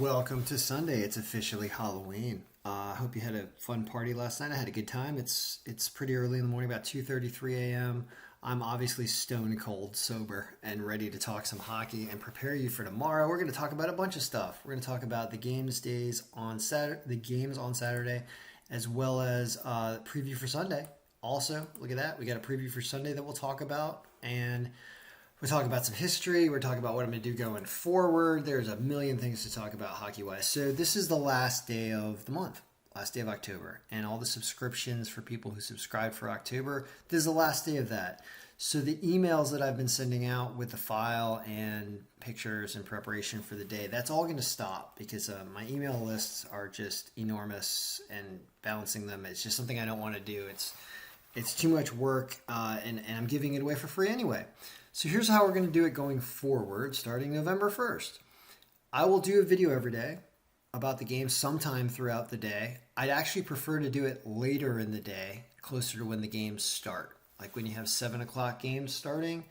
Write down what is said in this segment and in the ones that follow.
Welcome to Sunday. It's officially Halloween. I hope you had a fun party last night. I had a good time. It's pretty early in the morning, about 2:33 a.m. I'm obviously stone cold sober and ready to talk some hockey and prepare you for tomorrow. We're going to talk about a bunch of stuff. We're going to talk about the games on Saturday, as well as preview for Sunday. Also, look at that. We got a preview for Sunday that we'll talk about, and we're talking about some history. We're talking about what I'm going to do going forward. There's a million things to talk about hockey-wise. So this is the last day of the month, last day of October. And all the subscriptions for people who subscribe for October, this is the last day of that. So the emails that I've been sending out with the file and pictures in preparation for the day, that's all going to stop because my email lists are just enormous, and balancing them, it's just something I don't want to do. It's too much work, and I'm giving it away for free anyway. So here's how we're going to do it going forward, starting November 1st. I will do a video every day about the game sometime throughout the day. I'd actually prefer to do it later in the day, closer to when the games start. Like when you have 7 o'clock games starting,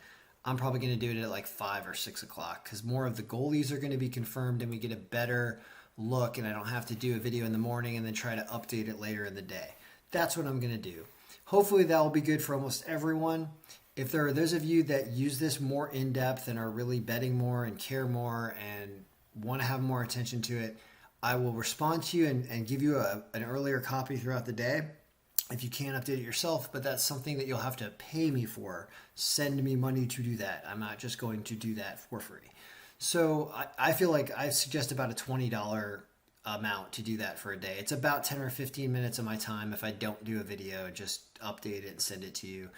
I'm probably going to do it at like 5 or 6 o'clock because more of the goalies are going to be confirmed and we get a better look, and I don't have to do a video in the morning and then try to update it later in the day. That's what I'm going to do. Hopefully that will be good for almost everyone. If there are those of you that use this more in depth and are really betting more and care more and want to have more attention to it, I will respond to you and give you an earlier copy throughout the day if you can't update it yourself, but that's something that you'll have to pay me for. Send me money to do that. I'm not just going to do that for free. So I feel like I suggest about a $20 amount to do that for a day. It's about 10 or 15 minutes of my time if I don't do a video, just update it and send it to you.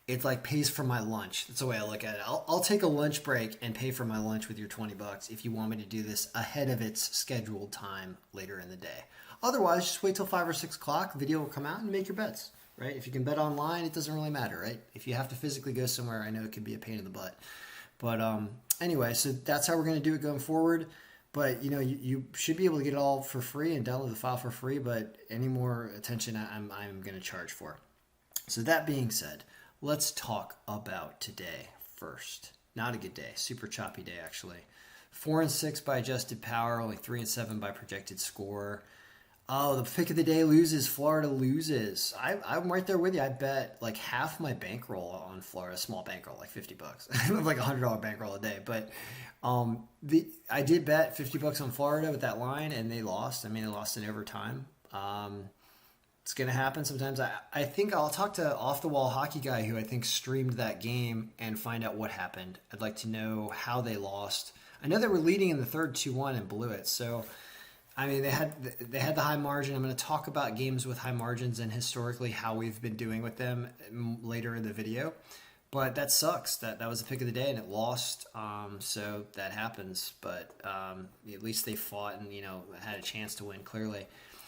It like pays for my lunch. That's the way I look at it. I'll take a lunch break and pay for my lunch with your $20 if you want me to do this ahead of its scheduled time later in the day. Otherwise, just wait till 5 or 6 o'clock. The video will come out and make your bets, right? If you can bet online, it doesn't really matter, right? If you have to physically go somewhere, I know it can be a pain in the butt. But anyway, so that's how we're going to do it going forward. But you should be able to get it all for free and download the file for free. But any more attention, I'm going to charge for. So that being said, let's talk about today first. Not a good day. Super choppy day, actually. 4-6 by adjusted power, only 3-7 by projected score. Oh, the pick of the day loses. Florida loses. I'm right there with you. I bet like half my bankroll on Florida, small bankroll, like $50. Like $100 bankroll a day. But I did bet $50 on Florida with that line, and they lost. I mean, they lost in overtime. It's going to happen sometimes. I think I'll talk to Off the Wall Hockey Guy, who I think streamed that game, and find out what happened. I'd like to know how they lost. I know they were leading in the third 2-1 and blew it. So, I mean, they had the high margin. I'm going to talk about games with high margins and historically how we've been doing with them later in the video. But that sucks. That was the pick of the day, and it lost. So that happens. But at least they fought and had a chance to win clearly.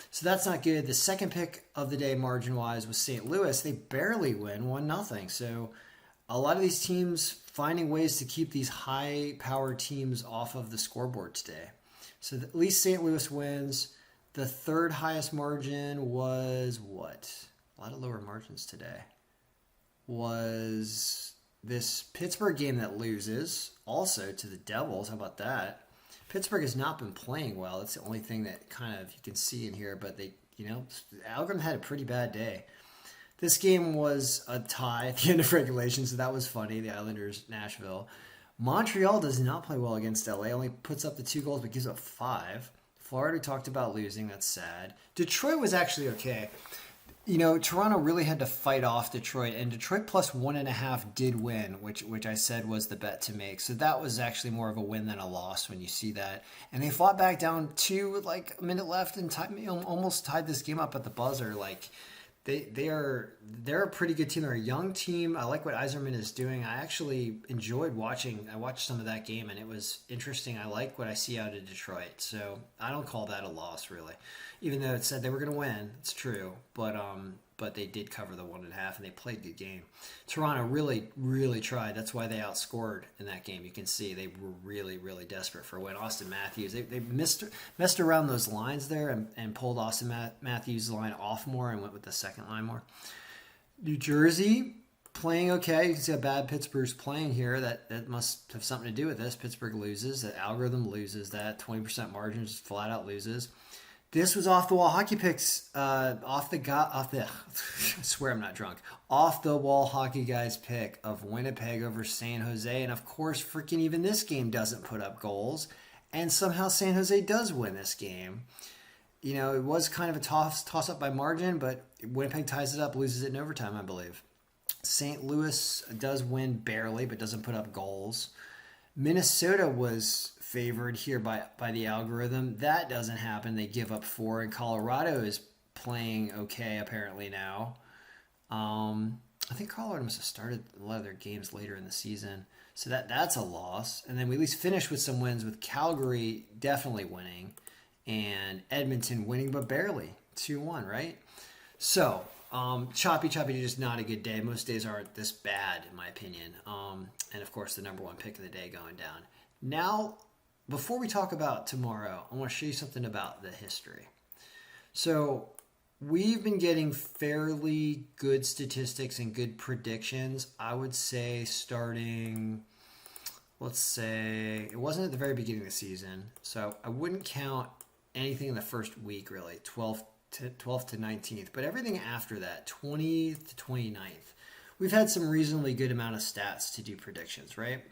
So that's not good. The second pick of the day, margin-wise, was St. Louis. They barely win, 1-0. So a lot of these teams finding ways to keep these high-powered teams off of the scoreboard today. So at least St. Louis wins. The third highest margin was what? A lot of lower margins today. Was this Pittsburgh game that loses also to the Devils. How about that? Pittsburgh has not been playing well. That's the only thing that kind of you can see in here. But Algren had a pretty bad day. This game was a tie at the end of regulation, so that was funny. The Islanders, Nashville. Montreal does not play well against LA. Only puts up the 2 goals, but gives up 5. Florida talked about losing. That's sad. Detroit was actually okay. Toronto really had to fight off Detroit, and Detroit plus 1.5 did win, which I said was the bet to make. So that was actually more of a win than a loss when you see that. And they fought back down 2 with like a minute left and almost tied this game up at the buzzer. Like they're a pretty good team. They're a young team. I like what Yzerman is doing. I actually enjoyed watching. I watched some of that game, and it was interesting. I like what I see out of Detroit. So I don't call that a loss, really. Even though it said they were going to win, it's true. But they did cover the 1.5, and they played a good game. Toronto really, really tried. That's why they outscored in that game. You can see they were really, really desperate for a win. Austin Matthews, they messed around those lines there and pulled Austin Matthews' line off more and went with the second line more. New Jersey playing okay. You can see how bad Pittsburgh's playing here. That must have something to do with this. Pittsburgh loses. The algorithm loses that. 20% margin just flat out loses. This was off the wall hockey picks. Off the I swear I'm not drunk. Off the wall hockey guys pick of Winnipeg over San Jose, and of course, freaking even this game doesn't put up goals, and somehow San Jose does win this game. You know, it was kind of a toss up by margin, but Winnipeg ties it up, loses it in overtime, I believe. St. Louis does win barely, but doesn't put up goals. Minnesota was favored here by the algorithm. That doesn't happen. They give up 4, and Colorado is playing okay apparently now. I think Colorado must have started a lot of their games later in the season. So that's a loss. And then we at least finished with some wins, with Calgary definitely winning and Edmonton winning, but barely. 2-1, right? So, choppy, just not a good day. Most days aren't this bad, in my opinion. And, of course, the number one pick of the day going down. Now, before we talk about tomorrow, I want to show you something about the history. So, we've been getting fairly good statistics and good predictions, I would say, starting, let's say, it wasn't at the very beginning of the season. So, I wouldn't count anything in the first week, really, 12th to 19th, but everything after that, 20th to 29th, we've had some reasonably good amount of stats to do predictions, right?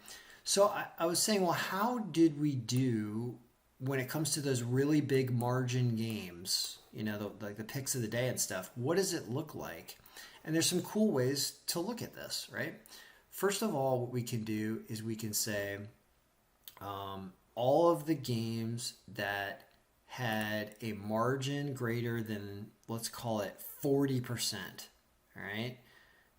So I was saying, well, how did we do when it comes to those really big margin games, you know, like the picks of the day and stuff? What does it look like? And there's some cool ways to look at this, right? First of all, what we can do is we can say all of the games that had a margin greater than, let's call it 40%, all right?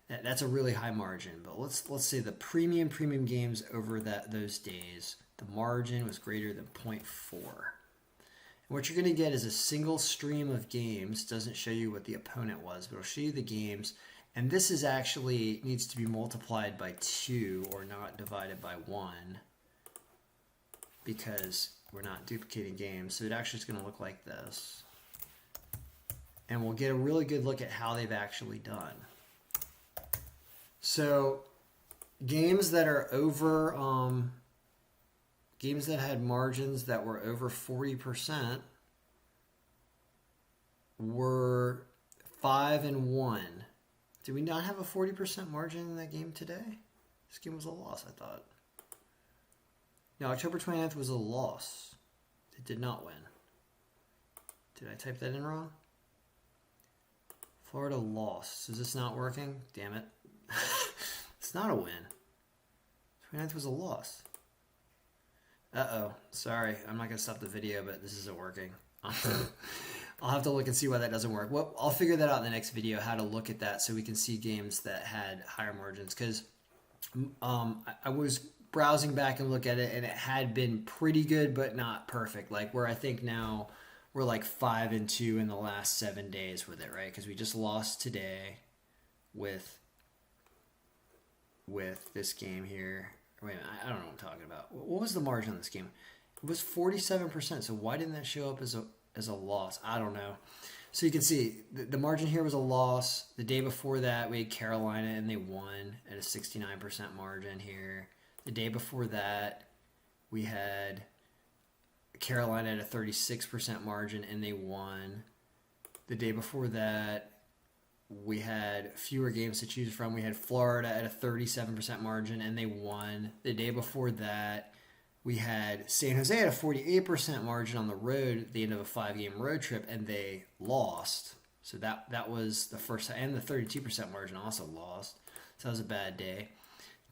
That's a really high margin, but let's say the premium games over those days, the margin was greater than 0.4. And what you're going to get is a single stream of games. Doesn't show you what the opponent was, but it'll show you the games. And this is actually needs to be multiplied by 2 or not divided by 1 because we're not duplicating games. So it actually is going to look like this. And we'll get a really good look at how they've actually done. So games that are over, games that had margins that were over 40% were 5-1. Did we not have a 40% margin in that game today? This game was a loss, I thought. No, October 29th was a loss. It did not win. Did I type that in wrong? Florida lost. Is this not working? Damn it. It's not a win. 29th was a loss. Uh-oh. Sorry. I'm not going to stop the video, but this isn't working. I'll have to look and see why that doesn't work. Well, I'll figure that out in the next video, how to look at that so we can see games that had higher margins. Because I was browsing back and look at it, and it had been pretty good, but not perfect. Like where I think now we're like 5-2 in the last 7 days with it, right? Because we just lost today with this game here. Wait a minute, I don't know what I'm talking about. What was the margin on this game? It was 47%. So why didn't that show up as a loss? I don't know. So you can see the margin here was a loss. The day before that, we had Carolina, and they won at a 69% margin here. The day before that, we had Carolina at a 36% margin, and they won. The day before that, we had fewer games to choose from. We had Florida at a 37% margin, and they won. The day before that, we had San Jose at a 48% margin on the road at the end of a 5-game road trip, and they lost. So that was the first time. And the 32% margin also lost. So that was a bad day.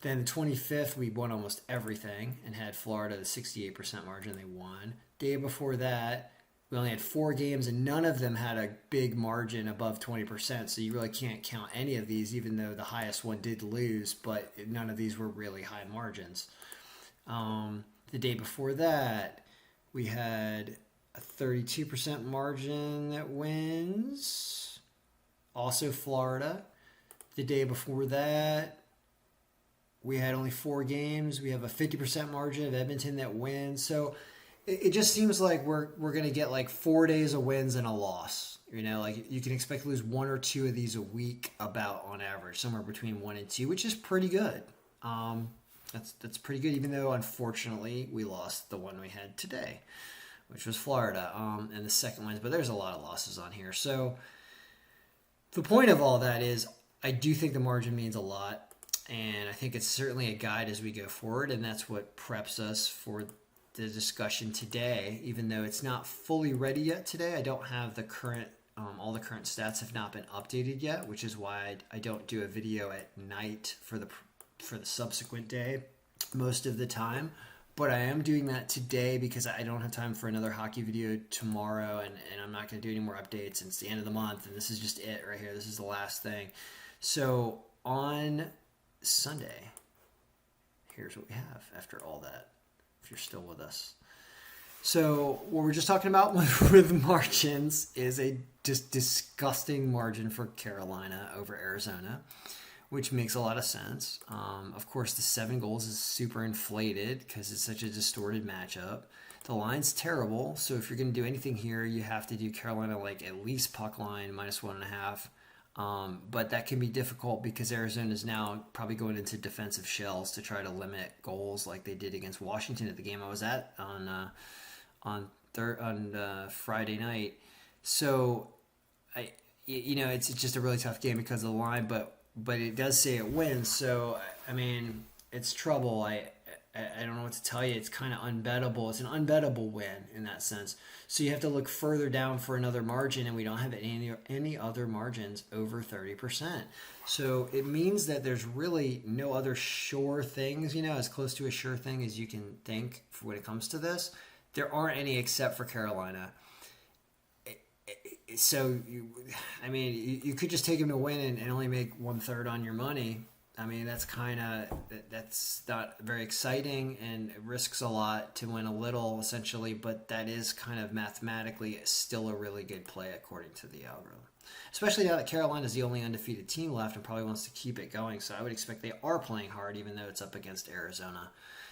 Then the 25th, we won almost everything and had Florida at a 68% margin. They won. Day before that, we only had 4 games, and none of them had a big margin above 20%. So you really can't count any of these, even though the highest one did lose, but none of these were really high margins. The day before that, we had a 32% margin that wins. Also Florida. The day before that, we had only 4 games. We have a 50% margin of Edmonton that wins. So it just seems like we're gonna get like 4 days of wins and a loss. Like you can expect to lose one or two of these a week, about on average, somewhere between 1 and 2, which is pretty good. That's pretty good, even though unfortunately we lost the one we had today, which was Florida, and the second wins. But there's a lot of losses on here. So the point of all that is, I do think the margin means a lot, and I think it's certainly a guide as we go forward, and that's what preps us for the discussion today. Even though it's not fully ready yet today, I don't have the current. All the current stats have not been updated yet, which is why I don't do a video at night for the subsequent day most of the time. But I am doing that today because I don't have time for another hockey video tomorrow, and I'm not going to do any more updates. And it's the end of the month, and this is just it right here. This is the last thing. So on Sunday, here's what we have after all that, if you're still with us. So what we're just talking about with margins is a just disgusting margin for Carolina over Arizona, which makes a lot of sense. Of course, the 7 goals is super inflated because it's such a distorted matchup. The line's terrible, so if you're going to do anything here, you have to do Carolina like at least puck line -1.5. But that can be difficult because Arizona is now probably going into defensive shells to try to limit goals like they did against Washington at the game I was at on Friday night. So it's just a really tough game because of the line, but it does say it wins. So I mean, it's trouble. I don't know what to tell you. It's kind of unbettable. It's an unbettable win in that sense. So you have to look further down for another margin, and we don't have any other margins over 30%. So it means that there's really no other sure things, as close to a sure thing as you can think when it comes to this. There aren't any except for Carolina. So, you could just take them to win and only make 1/3 on your money. I mean, that's not very exciting, and it risks a lot to win a little, essentially, but that is kind of mathematically still a really good play according to the algorithm. Especially now that Carolina is the only undefeated team left and probably wants to keep it going, so I would expect they are playing hard even though it's up against Arizona.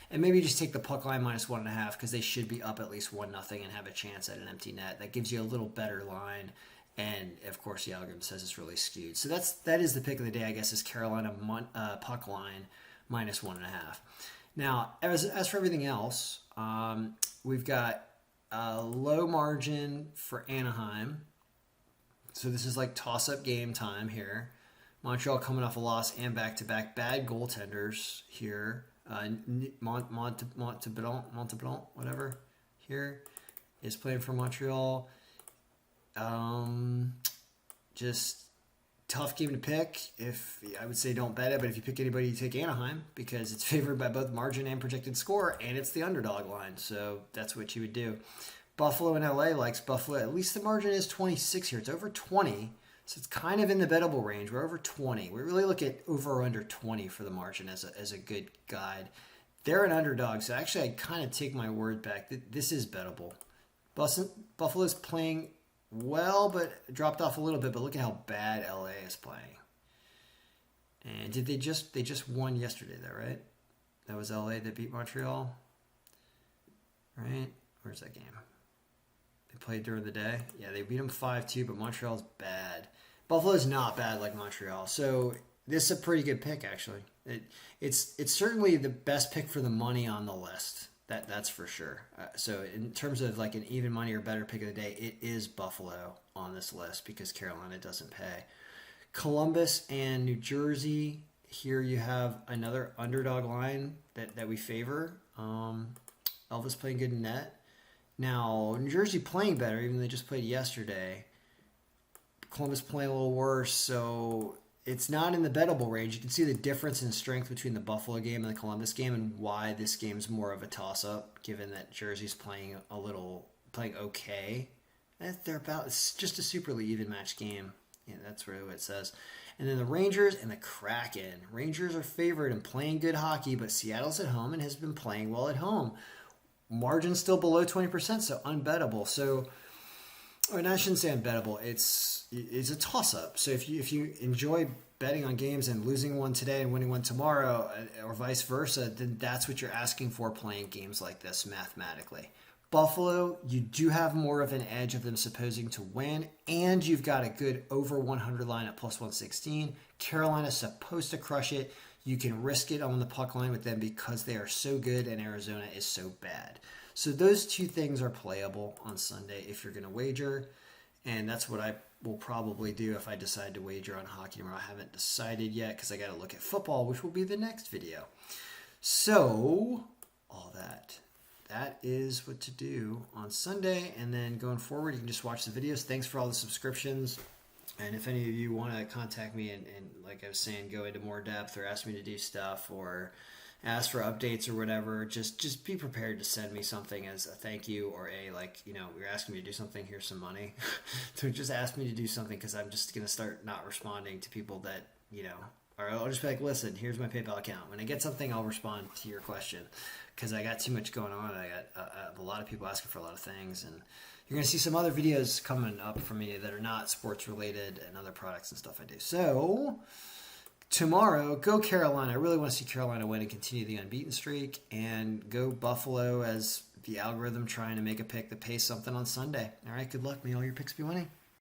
And maybe just take the puck line -1.5 because they should be up at least 1-0 and have a chance at an empty net. That gives you a little better line. And, of course, the algorithm says it's really skewed. So that is the pick of the day, I guess, is Carolina puck line -1.5. Now, as for everything else, we've got a low margin for Anaheim. So this is like toss-up game time here. Montreal coming off a loss and back-to-back bad goaltenders here. Monteblanc, whatever, here is playing for Montreal. Just tough game to pick. I would say don't bet it, but if you pick anybody, you take Anaheim because it's favored by both margin and projected score, and it's the underdog line. So that's what you would do. Buffalo and LA likes Buffalo. At least the margin is 26 here. It's over 20. So it's kind of in the bettable range. We're over 20. We really look at over or under 20 for the margin as a good guide. They're an underdog, so actually I kind of take my word back. This is bettable. Buffalo's playing well, but dropped off a little bit. But look at how bad LA is playing. And they just won yesterday, though, right? That was LA that beat Montreal, right? Where's that game? They played during the day. Yeah, they beat them 5-2, but Montreal's bad. Buffalo's not bad like Montreal. So this is a pretty good pick, actually. It's certainly the best pick for the money on the list. That's for sure. So in terms of like an even money or better pick of the day, it is Buffalo on this list because Carolina doesn't pay. Columbus and New Jersey. Here you have another underdog line that we favor. Elvis playing good in net. Now, New Jersey playing better, even though they just played yesterday. Columbus playing a little worse, so it's not in the bettable range. You can see the difference in strength between the Buffalo game and the Columbus game and why this game's more of a toss-up, given that Jersey's playing okay. It's just a superly even match game. Yeah, that's really what it says. And then the Rangers and the Kraken. Rangers are favored and playing good hockey, but Seattle's at home and has been playing well at home. Margin's still below 20%, so unbettable. I shouldn't say unbettable. It's a toss-up. So if you enjoy betting on games and losing one today and winning one tomorrow, or vice versa, then that's what you're asking for playing games like this mathematically. Buffalo, you do have more of an edge of them supposing to win, and you've got a good over 100 line at plus 116. Carolina's supposed to crush it. You can risk it on the puck line with them because they are so good and Arizona is so bad. So those two things are playable on Sunday if you're going to wager, and that's what I will probably do if I decide to wager on hockey tomorrow. I haven't decided yet because I got to look at football, which will be the next video. So all that is what to do on Sunday, and then going forward you can just watch the videos. Thanks for all the subscriptions, and if any of you want to contact me and like I was saying, go into more depth or ask me to do stuff or ask for updates or whatever, just be prepared to send me something as a thank you, or you're asking me to do something, here's some money. So just ask me to do something, because I'm just going to start not responding to people that or I'll just be like, listen, here's my PayPal account. When I get something, I'll respond to your question, because I got too much going on. I got a lot of people asking for a lot of things, and you're going to see some other videos coming up from me that are not sports related and other products and stuff I do. So tomorrow, go Carolina. I really want to see Carolina win and continue the unbeaten streak, and go Buffalo as the algorithm trying to make a pick that pays something on Sunday. All right, good luck. May all your picks be winning.